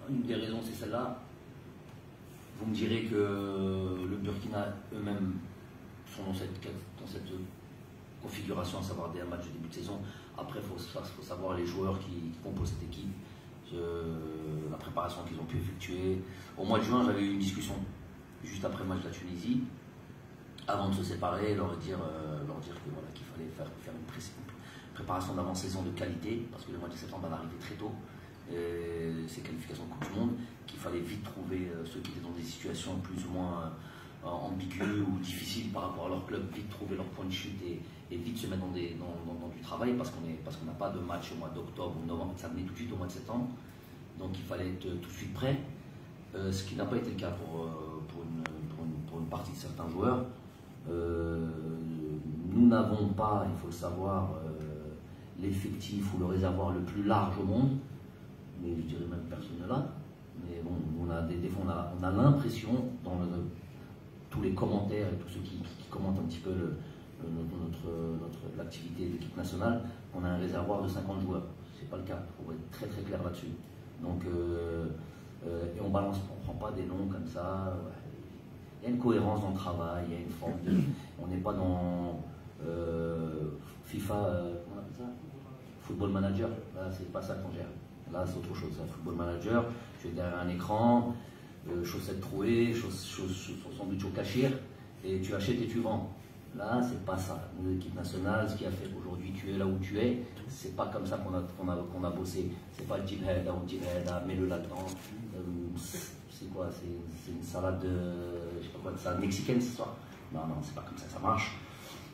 une des raisons, c'est celle-là. Vous me direz que le Burkina eux-mêmes sont dans cette configuration, à savoir des matchs de début de saison. Après, il faut savoir les joueurs qui composent cette équipe, la préparation qu'ils ont pu effectuer. Au mois de juin, j'avais eu une discussion juste après le match de la Tunisie, avant de se séparer, leur dire que voilà, qu'il fallait faire une préparation d'avant-saison de qualité, parce que le mois de septembre va arriver très tôt. Ces qualifications de Coupe du Monde, qu'il fallait vite trouver ceux qui étaient dans des situations plus ou moins ambiguës ou difficiles par rapport à leur club, vite trouver leur point de chute et vite se mettre dans du travail parce qu'on n'a pas de match au mois d'octobre ou novembre, ça venait tout de suite au mois de septembre, donc il fallait être tout de suite prêt, ce qui n'a pas été le cas pour une partie de certains joueurs. Nous n'avons pas, il faut le savoir, l'effectif ou le réservoir le plus large au monde, mais je dirais même personne ne l'a. Mais bon, des fois on a l'impression, dans tous les commentaires et tous ceux qui commentent un petit peu l'activité de l'équipe nationale, qu'on a un réservoir de 50 joueurs. C'est pas le cas, il faut être très très clair là-dessus. Donc, et on prend pas des noms comme ça. Ouais. Il y a une cohérence dans le travail, il y a une forme de. On n'est pas dans FIFA, comment on appelle ça? Football Manager. Là, c'est pas ça qu'on gère. Là, c'est autre chose. Un Football Manager, tu es derrière un écran, chaussettes trouées, sandwich au cachir, et tu achètes et tu vends. Là, c'est pas ça. L'équipe nationale, ce qui a fait qu'aujourd'hui tu es là où tu es, c'est pas comme ça qu'on a bossé. C'est pas le jibhead ou jibhead, mets-le là-dedans. C'est quoi? C'est une salade, je sais pas quoi, une salade mexicaine ce soir. Non, c'est pas comme ça que ça marche.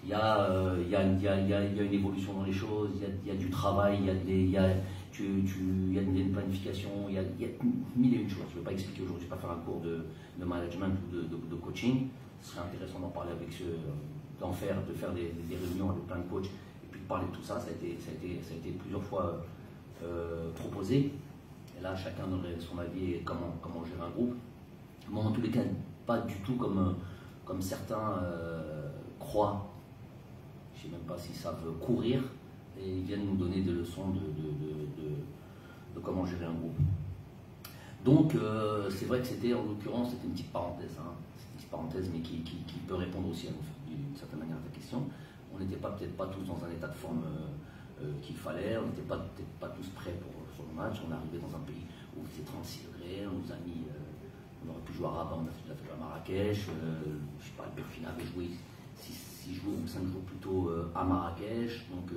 Il y a une évolution dans les choses, il y a du travail, il y a une planification, il y a mille et une choses. Je ne vais pas expliquer aujourd'hui, je ne vais pas faire un cours de management ou de coaching. Ce serait intéressant d'en parler avec ceux, de faire des réunions avec plein de coachs et puis de parler de tout ça. Ça a été plusieurs fois proposé. Et là, chacun donnerait son avis et comment gérer un groupe. Moi, en tous les cas, pas du tout comme certains croient. Je ne sais même pas s'ils savent courir et ils viennent nous donner des leçons de comment gérer un groupe. Donc, c'est vrai que c'était, en l'occurrence, c'était une petite parenthèse. C'est une petite parenthèse, mais qui peut répondre aussi d'une certaine manière à ta question. On n'était peut-être pas tous dans un état de forme qu'il fallait, on n'était peut-être pas tous prêts pour le match. On est arrivé dans un pays où il faisait 36 degrés, on nous a mis, on aurait pu jouer à Rabat, on a fait à Marrakech, je sais pas, le Burkina avait joué 6 jours ou 5 jours plus tôt à Marrakech, donc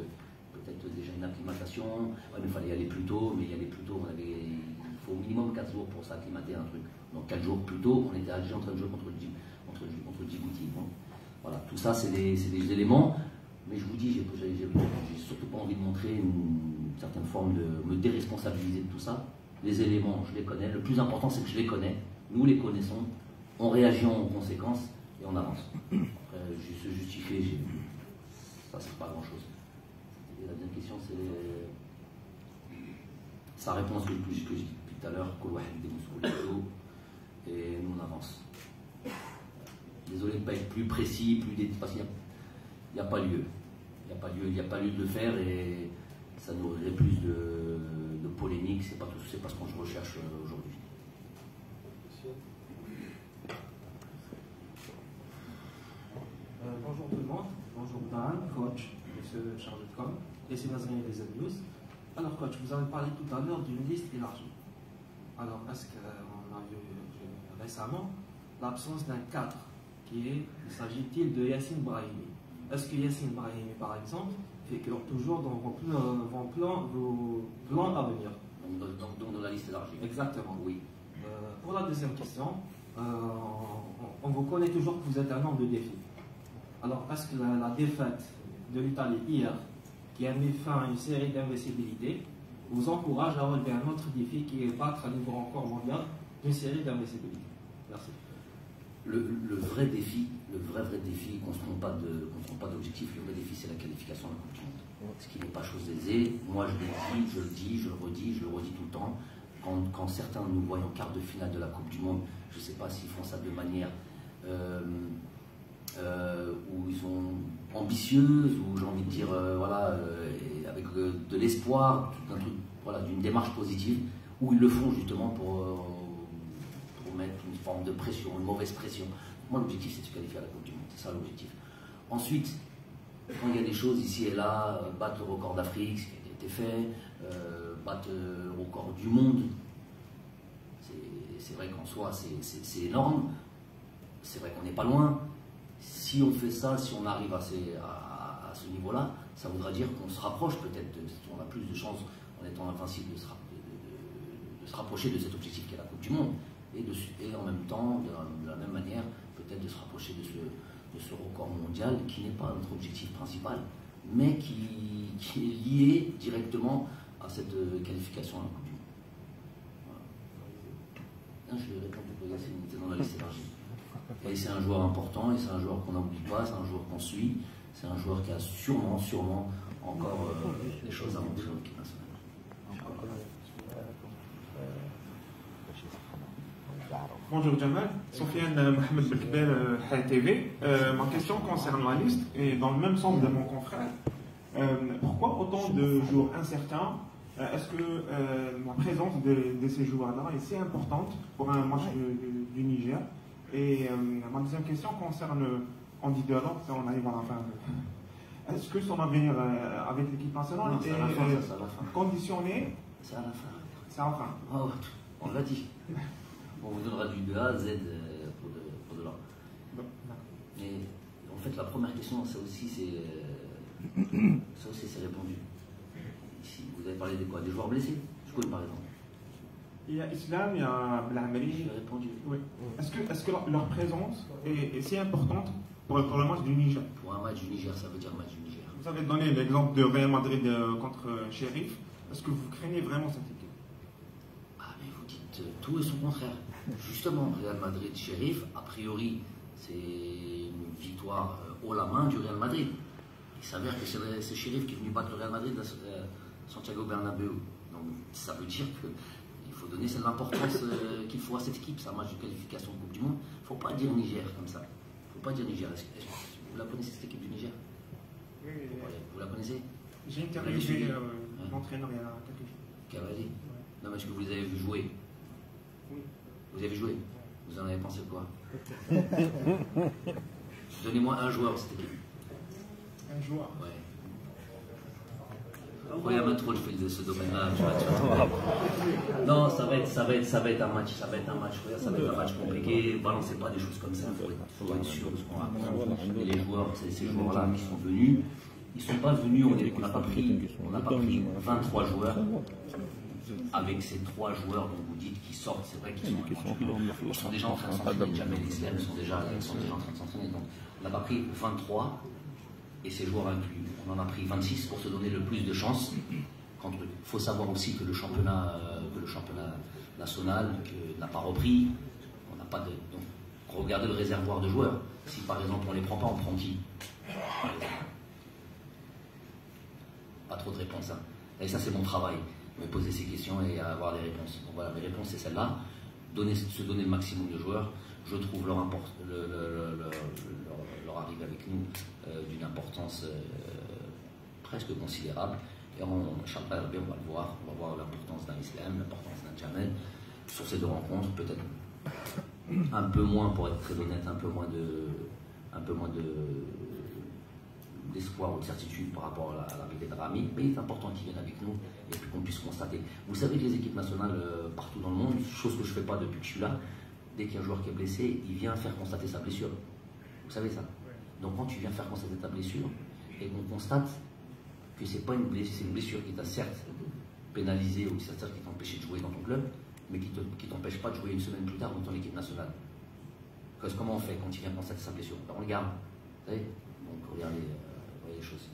peut-être déjà une acclimatation. Ouais, mais il fallait y aller plus tôt, mais y aller plus tôt, il faut au minimum 4 jours pour s'acclimater à un truc. Donc 4 jours plus tôt, on était à Alger en train de jouer contre Djibouti. Bon, voilà, tout ça c'est des éléments, mais je vous dis, j'ai surtout pas envie de montrer une certaine forme de me déresponsabiliser de tout ça. Les éléments, je les connais. Le plus important, c'est que je les connais. Nous les connaissons. On réagit en conséquence et on avance. Après, se justifier, ça c'est pas grand-chose. Et la deuxième question, c'est sa réponse que j'ai dit depuis tout à l'heure, et nous on avance. Désolé de ne pas être plus précis, parce qu'il n'y a pas lieu. Il n'y a pas lieu de le faire et ça nourrirait plus de polémique. C'est pas ce qu'on recherche aujourd'hui. Bonjour tout le monde, bonjour Dan, coach, monsieur chargé de com, et c'est Nazrine des News. Alors coach, vous avez parlé tout à l'heure d'une liste élargie. Alors est-ce qu'on a vu récemment l'absence d'un cadre il s'agit-il de Yassine Brahimi? Est-ce que Yassine Brahimi par exemple figure toujours dans vos plans à venir? Donc dans la liste élargie. Exactement. Oui. Pour la deuxième question, on vous connaît toujours que vous êtes un homme de défi. Alors, est-ce que la défaite de l'Italie hier, qui a mis fin à une série d'invincibilités, vous encourage à relever un autre défi qui est battre un nouveau record mondial d'une série d'invincibilités? Merci. Le vrai défi, ne construisons pas d'objectif, le vrai défi c'est la qualification de la Coupe du Monde. Ce qui n'est pas chose aisée. Moi je le dis, je le redis tout le temps. Quand certains nous voient en quart de finale de la Coupe du Monde, je ne sais pas s'ils font ça de manière où ils sont ambitieuses, ou j'ai envie de dire, avec de l'espoir, d'une démarche positive. ou ils le font justement pour mettre une forme de pression, une mauvaise pression. Moi, l'objectif, c'est de se qualifier à la Coupe du Monde. C'est ça l'objectif. Ensuite, quand il y a des choses ici et là, battre le record d'Afrique, ce qui a été fait, battre le record du monde, c'est vrai qu'en soi, c'est énorme. C'est vrai qu'on n'est pas loin. Si on fait ça, si on arrive à ce niveau-là, ça voudra dire qu'on se rapproche peut-être, on a plus de chances en étant invincible de se rapprocher de cet objectif qui est la Coupe du Monde. Et en même temps, de la même manière, peut-être de se rapprocher de ce record mondial qui n'est pas notre objectif principal, mais qui est lié directement à cette qualification à la Coupe du Monde. Voilà. Je vais répondre pour c'est dans la liste élargie. Et c'est un joueur important, et c'est un joueur qu'on n'oublie pas, c'est un joueur qu'on suit, c'est un joueur qui a sûrement encore des choses à montrer au équipe nationale. Bonjour Jamal, Sofiane Mohamed Belkbel, Hay TV. Ma question concerne la liste et dans le même sens de mon confrère. Pourquoi autant de joueurs incertains? Est-ce que la présence de ces joueurs-là est si importante pour un match du Niger? Et ma deuxième question concerne Andy Delors, on arrive à la fin. Est-ce que son avenir avec l'équipe nationale est conditionné? C'est à la fin. C'est à la fin. Oh, on l'a dit. On vous donnera du A à Z pour Delors. Mais en fait, la première question, ça aussi, c'est répondu. Ici, vous avez parlé de quoi? Des joueurs blessés? Je connais par exemple. Il y a Islam, il y a Belhamri. J'ai répondu. Oui. Est-ce que leur présence est si importante pour le match du Niger? Pour un match du Niger, ça veut dire match du Niger. Vous avez donné l'exemple de Real Madrid contre Sheriff. Est-ce que vous craignez vraiment cette équipe? Ah, mais vous dites tout et son contraire. Justement, Real Madrid, Sheriff, a priori, c'est une victoire haut la main du Real Madrid. Il s'avère que c'est Sheriff qui est venu battre le Real Madrid à Santiago Bernabéu. Donc ça veut dire qu'il faut donner l'importance qu'il faut à cette équipe. C'est un match de qualification de Coupe du Monde. Il ne faut pas dire Niger comme ça. Il ne faut pas dire Niger. Vous la connaissez cette équipe du Niger? Oui. Vous la connaissez? J'ai interviewé l'entraîneur il y a quelques jours. Cavalier. Non, mais est-ce que vous les avez vus jouer? Oui. Vous avez joué? Vous en avez pensé quoi? Donnez-moi un joueur de cette équipe. Un joueur? Ouais. Regarde trop, je fais ce domaine-là. Non, ça va être un match. Ça va être un match compliqué. Balancez pas des choses comme ça. Il faut être sûr de ce qu'on raconte. Et les joueurs, ces joueurs-là qui sont venus, ils ne sont pas venus. On n'a pas pris 23 joueurs. Avec ces 3 joueurs dont vous dites qui sortent, c'est vrai qu'ils sont déjà en train de s'entraîner. Jamais les Islam sont déjà en train de s'entraîner. Donc, on n'a pas pris 23 et ces joueurs inclus. On en a pris 26 pour se donner le plus de chances. Il faut savoir aussi que le championnat national n'a pas repris. On n'a pas de. Donc, regardez le réservoir de joueurs. Si par exemple on ne les prend pas, on prend qui? Pas trop de réponses. Hein. Et ça, c'est mon travail. Me poser ces questions et avoir des réponses. Donc voilà, mes réponses, c'est celle-là. Se donner le maximum de joueurs. Je trouve leur arrivée avec nous d'une importance presque considérable. Et Inch'Allah, on va le voir. On va voir l'importance d'un Islam, l'importance d'un Jamel. Sur ces 2 rencontres, peut-être un peu moins, pour être très honnête, un peu moins d'espoir ou de certitude par rapport à l'arrivée de Rami, mais il est important qu'il vienne avec nous et qu'on puisse constater. Vous savez que les équipes nationales partout dans le monde, chose que je ne fais pas depuis que je suis là, dès qu'il y a un joueur qui est blessé, il vient faire constater sa blessure. Vous savez ça? Donc quand tu viens faire constater ta blessure et qu'on constate que c'est pas une blessure, c'est une blessure qui t'a certes pénalisé ou qui t'a empêché de jouer dans ton club, mais qui t'empêche pas de jouer une semaine plus tard dans ton équipe nationale. Parce que comment on fait quand il vient constater sa blessure? On le garde. Vous savez? Donc regardez les choses.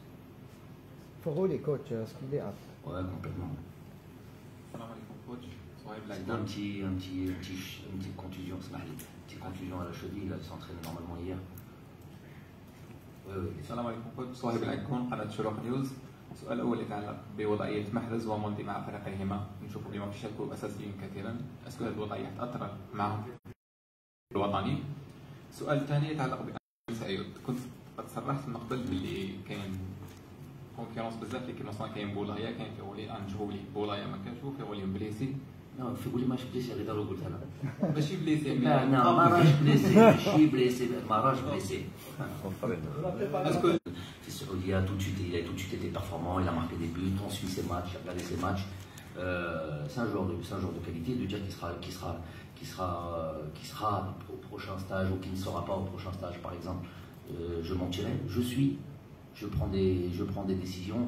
Pour vous les coachs, est-ce qu'il est apte? Ouais, complètement. C'est une petite contusion, une petite contusion à la cheville, il s'entraîne normalement hier. Oui. السلام عليكم كوتش صهيب العكون قناة شروق نيوز. السؤال الأول يتعلق بوضعية محرز وموندي مع فريقيهما. نشوف اليوم يشاركوا أساسيين كثيرا. أسكو هذه الوضعية تأثر معهم في الوطني؟ السؤال الثاني يتعلق بأنس سعيد. كنت قد صرحت من قبل باللي كاين كونكيرونس بزاف اللي كاين كاين بولايا كاين في ولي انجولي بولايا ما كانش في ولي مبليسي Non, في قولي ماش بليسي غير ضروري قلت انا. ماشي بليسي لا ما راهش بليسي ماشي بليسي ما راهش بليسي. في السعودية tout de suite il a tout de suite été performant, il a marqué des buts, on suit ses matchs, il a regardé ses matchs. C'est un joueur de qualité. De dire qu'il sera au prochain stage ou qu'il ne sera pas au prochain stage par exemple, je mentirais. Je prends des décisions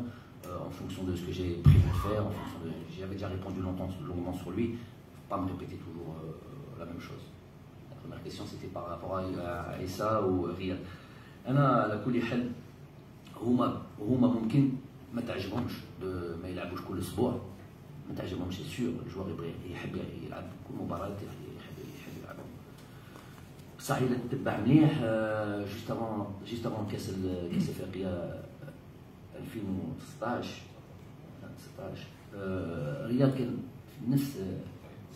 en fonction de ce que j'ai prévu de faire, j'avais déjà répondu longuement sur lui, il ne faut pas me répéter toujours la même chose. La première question c'était par rapport à Issa ou Riyad. أنا على كل حال هما ممكن ما تعجبهمش ما يلعبوش كل أسبوع، ما تعجبهمش سي سور، الجوار يحب يلعب كل مباراة يحب يلعبهم. بصح إلا تتبع مليح جيست افون كاس افريقيا 2016 رياض كان في نفس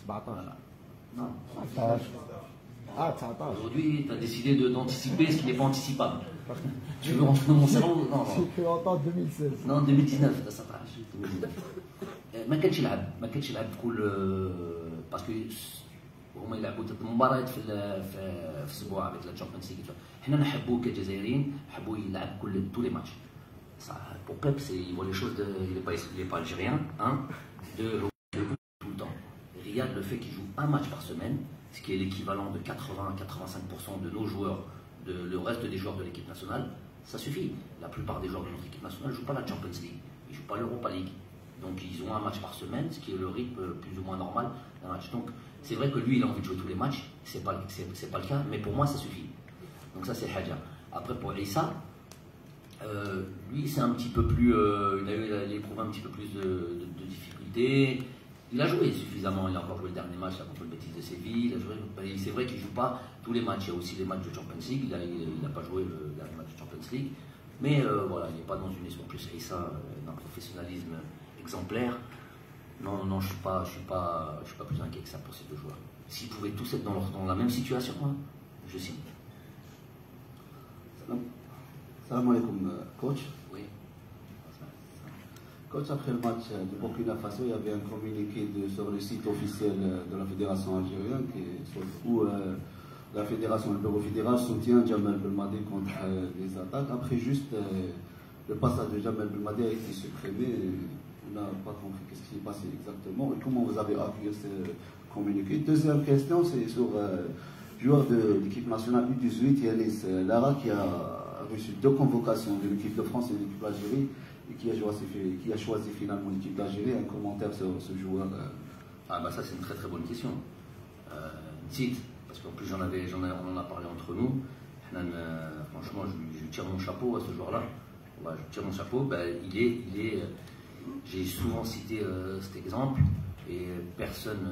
17 non 19 Aujourd'hui, tu as décidé d'anticiper ce qui n'est pas anticipable. Tu veux rentrer dans mon cerveau? Non, J'ai cru entendre 2016. Non, 2019, ده 17 ما كانش يلعب بكل باسكو هما يلعبوا مباريات في الاسبوع avec la Champions League. حنا نحبوا كجزائريين نحبوا يلعب tous les matchs. Ça, pour Pep, il voit les choses il n'est pas algérien, de tout le temps. Riyad, le fait qu'il joue un match par semaine, ce qui est l'équivalent de 80-85% de nos joueurs, le reste des joueurs de l'équipe nationale, ça suffit. La plupart des joueurs de notre équipe nationale ne jouent pas la Champions League, ils ne jouent pas l'Europa League. Donc ils ont un match par semaine, ce qui est le rythme plus ou moins normal d'un match. Donc c'est vrai que lui, il a envie de jouer tous les matchs, c'est pas le cas, mais pour moi, ça suffit. Donc ça, c'est Hadja. Après, pour Issa, lui, c'est un petit peu plus, il a éprouvé un petit peu plus de difficultés. Il a joué suffisamment, il a encore joué le dernier match contre le Betis de Séville. C'est vrai qu'il ne joue pas tous les matchs, il y a aussi les matchs de Champions League. Il n'a pas joué le dernier match de Champions League. Mais voilà, il n'est pas dans une histoire plus Issa, d'un professionnalisme exemplaire. Non, je suis pas plus inquiet que ça pour ces deux joueurs. S'ils pouvaient tous être dans la même situation, je signe. Salam alaikum, coach. Oui. Coach, après le match de Burkina Faso, il y avait un communiqué sur le site officiel de la fédération algérienne où la fédération, le bureau fédéral soutient Djamel Belmadi contre les attaques. Après juste le passage de Djamel Belmadi a été supprimé. On n'a pas compris ce qui s'est passé exactement et comment vous avez accueilli ce communiqué. Deuxième question, c'est sur joueur de l'équipe nationale U18, Yanis Lara, qui a reçu 2 convocations de l'équipe de France et de l'équipe d'Algérie et qui a choisi finalement l'équipe d'Algérie. Un commentaire sur ce joueur Ça c'est une très très bonne question. Titre, parce qu'en plus on en a parlé entre nous. Franchement, je tire mon chapeau à ce joueur-là. Je tire mon chapeau. J'ai souvent cité cet exemple et personne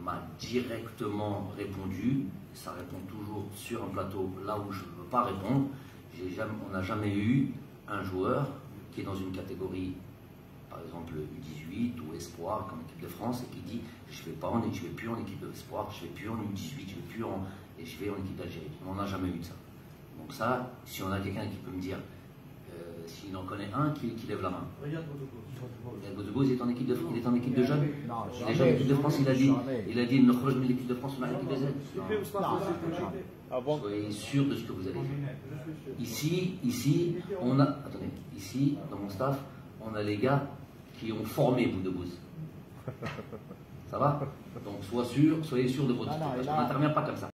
m'a directement répondu. Ça répond toujours sur un plateau là où je ne veux pas répondre. On n'a jamais eu un joueur qui est dans une catégorie, par exemple U18 ou Espoir comme équipe de France et qui dit je ne vais plus en équipe d'Espoir, je ne vais plus en U18, et je vais en équipe d'Algérie. On n'en a jamais eu de ça. Donc ça, si on a quelqu'un qui peut me dire s'il en connaît un, qui lève la main. Riyad Boudebouz, il est en équipe de jeunes. Il est jeune équipe de France, il a dit il ne croit jamais l'équipe de France, on a l'équipe de jeunes. Soyez sûr de ce que vous allez dire. Ici, dans mon staff, on a les gars qui ont formé Boudebouz. Ça va? Donc soyez sûr de votre truc, parce qu'on n'intervient pas comme ça.